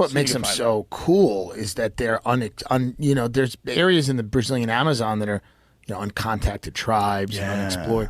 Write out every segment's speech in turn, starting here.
What makes them so cool is that they're you know, there's areas in the Brazilian Amazon that are, you know, uncontacted tribes and unexplored.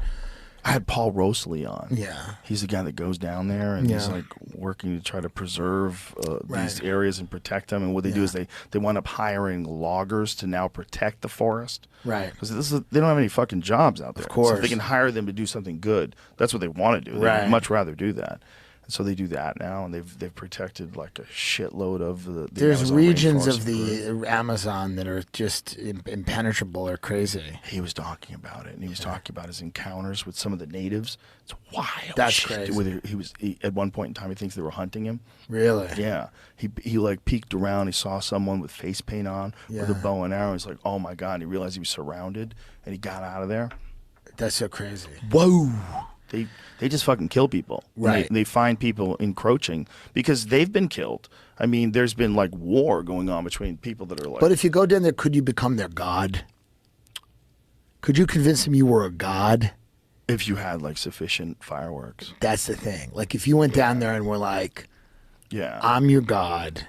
I had Paul Rosley on. Yeah. He's the guy that goes down there and he's like working to try to preserve these areas and protect them. And what they do is they wind up hiring loggers to now protect the forest. Right. Because they don't have any fucking jobs out there. Of course. So if they can hire them to do something good, that's what they want to do. They'd much rather do that. And so they do that now, and they've protected like a shitload of the There's Amazon regions rainforest of the Amazon that are just impenetrable or crazy. He was talking about it, and he was talking about his encounters with some of the natives. It's wild. That's shit. crazy. He at one point in time, he thinks they were hunting him. Really? Yeah. He like peeked around. He saw someone with face paint on with a bow and arrow. He's like, oh my God. And he realized he was surrounded, and he got out of there. That's so crazy. Whoa. They just fucking kill people. Right. They find people encroaching because they've been killed. I mean, there's been like war going on between people that are like. But if you go down there, could you become their god? Could you convince them you were a god? If you had like sufficient fireworks. That's the thing. Like if you went down there and were like, I'm your god.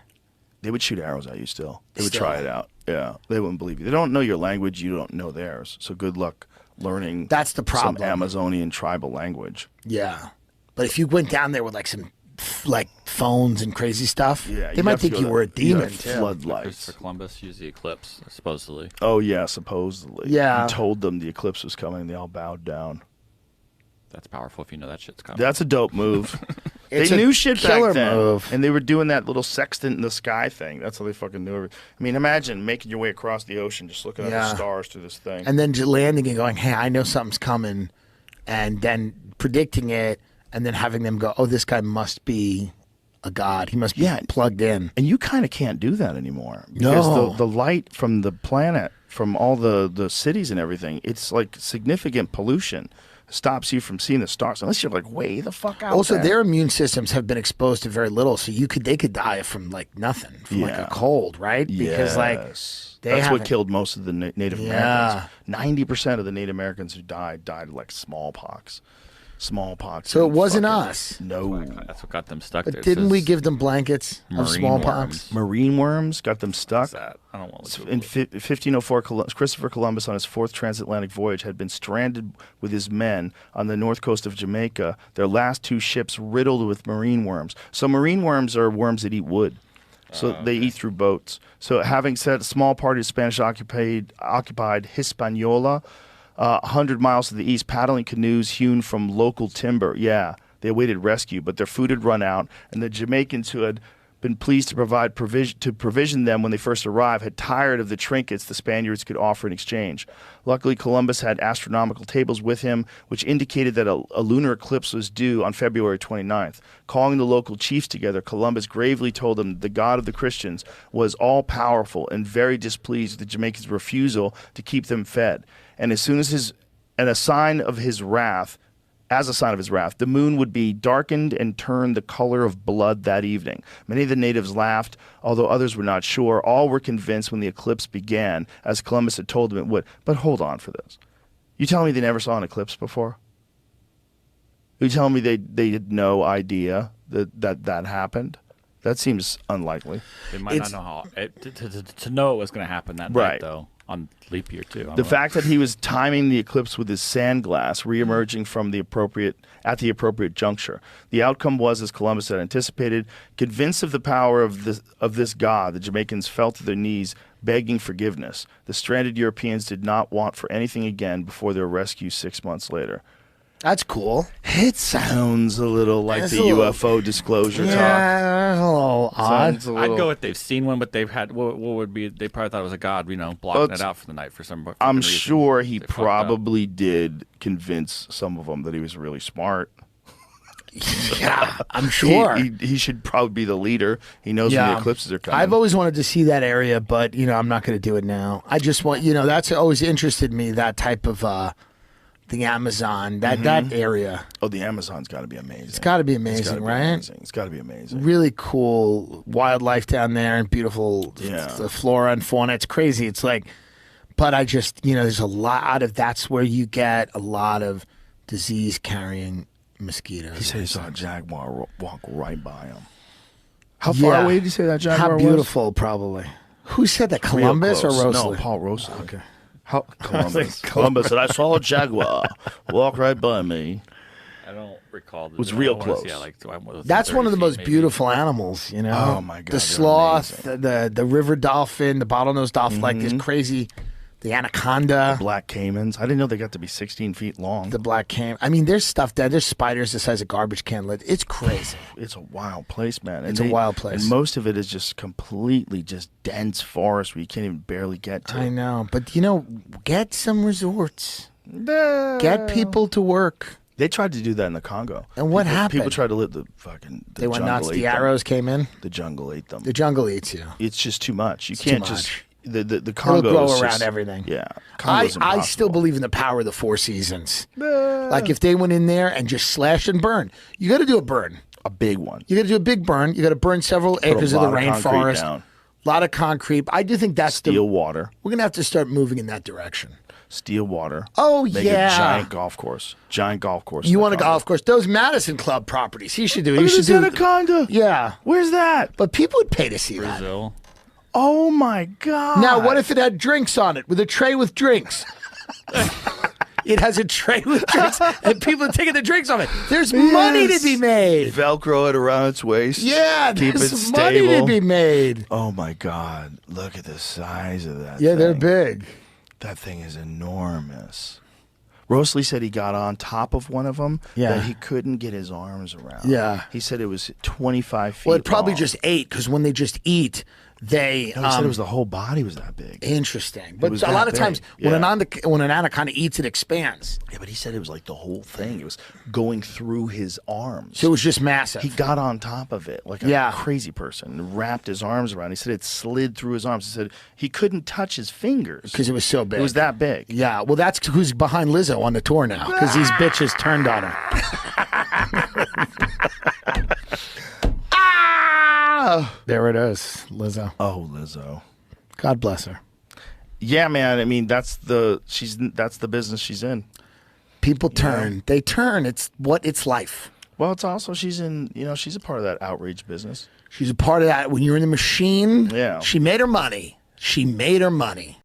They would shoot arrows at you still. They would try it out. Yeah. They wouldn't believe you. They don't know your language. You don't know theirs. So good luck learning that's the problem. Some Amazonian tribal language. Yeah. But if you went down there with like some like phones and crazy stuff, they might think you were a demon. Floodlights. Christopher Columbus used the eclipse, supposedly. Oh, yeah, supposedly. Yeah. He told them the eclipse was coming. They all bowed down. That's powerful if you know that shit's coming. That's a dope move. It's they a knew shit killer back then, move. and they were doing that little sextant in the sky thing. That's how they fucking knew everything. I mean, imagine making your way across the ocean, just looking at the stars through this thing. And then just landing and going, hey, I know something's coming, and then predicting it, and then having them go, oh, this guy must be a god. He must be plugged in. And you kind of can't do that anymore. Because the light from the planet, from all the cities and everything, it's like significant pollution. Stops you from seeing the stars unless you're like way the fuck out. Also, there. their immune systems have been exposed to very little, so they could die from like nothing, from like a cold, right? Because that's what killed most of the Native Americans. 90% of the Native Americans who died of like smallpox. So it wasn't us. No, that's what got them stuck. But didn't we give them blankets of smallpox? Marine worms got them stuck. That? I don't want to. In 1504, Christopher Columbus, on his fourth transatlantic voyage, had been stranded with his men on the north coast of Jamaica. Their last two ships riddled with marine worms. So marine worms are worms that eat wood. So they eat through boats. So having said a small party of Spanish occupied Hispaniola, 100 miles to the east, paddling canoes hewn from local timber. Yeah, they awaited rescue, but their food had run out, and the Jamaicans who had been pleased to provide provision them when they first arrived had tired of the trinkets the Spaniards could offer in exchange. Luckily, Columbus had astronomical tables with him, which indicated that a lunar eclipse was due on February 29th. Calling the local chiefs together, Columbus gravely told them the God of the Christians was all-powerful and very displeased with the Jamaicans' refusal to keep them fed. And as a sign of his wrath, the moon would be darkened and turn the color of blood that evening. Many of the natives laughed, although others were not sure. All were convinced when the eclipse began, as Columbus had told them it would. But hold on for this. You telling me they never saw an eclipse before? You telling me they had no idea that happened? That seems unlikely. They might not know how to know it was going to happen that night, though. On leap year too. The fact that he was timing the eclipse with his sand glass, reemerging from at the appropriate juncture. The outcome was, as Columbus had anticipated. Convinced of the power of this god, the Jamaicans fell to their knees, begging forgiveness. The stranded Europeans did not want for anything again before their rescue 6 months later. That's cool. It sounds a little like the UFO disclosure talk. Yeah, a little odd. I'd go with they've seen one, but they've had what would be? They probably thought it was a god, blocking it out for the night for some. I'm reason. sure he probably did convince some of them that he was really smart. Yeah, I'm sure. He should probably be the leader. He knows when the eclipses are coming. I've always wanted to see that area, but I'm not going to do it now. I just want that's always interested me, that type of the Amazon, that area. Oh, the Amazon's got to be amazing. It's got to be amazing, right? It's got to be amazing. Really cool wildlife down there and beautiful the flora and fauna. It's crazy. It's like, but I just, there's a lot of, that's where you get a lot of disease carrying mosquitoes. He said he saw a jaguar walk right by him. How far away did you say that Jaguar was? How beautiful, probably. Who said that? Columbus or Rosalie? No, Paul Rosalie. Okay. How Columbus said, I saw a Jaguar walk right by me. I don't recall. It was real close. Yeah, like that's one of the most beautiful animals, you know. Oh my God! The sloth, the river dolphin, the bottlenose dolphin, like this crazy, the anaconda, the black caimans. I didn't know they got to be 16 feet long. The black caiman. I mean, there's stuff there. There's spiders the size of garbage can lid. It's crazy. It's a wild place, man. It's a wild place. And most of it is just completely just dense forest where you can't even barely get to. I know, but you know, get some resorts. Get people to work. They tried to do that in the Congo. And what happened? People tried to live the fucking. They went nuts. The arrows came in. The jungle ate them. The jungle eats you. It's just too much. You can't just. The It'll Congo grow around everything. Yeah. I still believe in the power of the four seasons. Like if they went in there and just slashed and burned, you got to do a burn. A big one. You got to do a big burn. You got to burn several acres of the rainforest. A lot of concrete. I do think that's steel water. We're gonna have to start moving in that direction. Steel water. Oh, Make a giant golf course. Giant golf course. You want a golf course? Those Madison Club properties. He should do. He should do Anaconda. Yeah. Where's that? But people would pay to see Brazil. that. Oh my God. Now, what if it had drinks on it with a tray with drinks? It has a tray with drinks, and people are taking the drinks off it. There's money to be made. Velcro it around its waist. Yeah, keep there's it money stable. to be made. Oh my God! Look at the size of that. Yeah, thing. they're big. That thing is enormous. Rosalie said he got on top of one of them that he couldn't get his arms around. Yeah. He said it was 25 feet Well, it probably long. just ate, because when they just eat, they... No, he said it was the whole body was that big. Interesting. But a lot of times, when an anaconda eats, it expands. Yeah, but he said it was like the whole thing. It was going through his arms. So it was just massive. He got on top of it like a crazy person and wrapped his arms around. He said it slid through his arms. He said he couldn't touch his fingers. Because it was so big. It was that big. Yeah, well, that's who's behind Lizzo on the tour now, because these bitches turned on her. There it is, Lizzo. Oh, Lizzo. God bless her. Yeah, man. I mean, that's the business she's in. People turn. Yeah. They turn. It's life. Well, it's also she's a part of that outreach business. She's a part of that. When you're in the machine, yeah. She made her money. She made her money.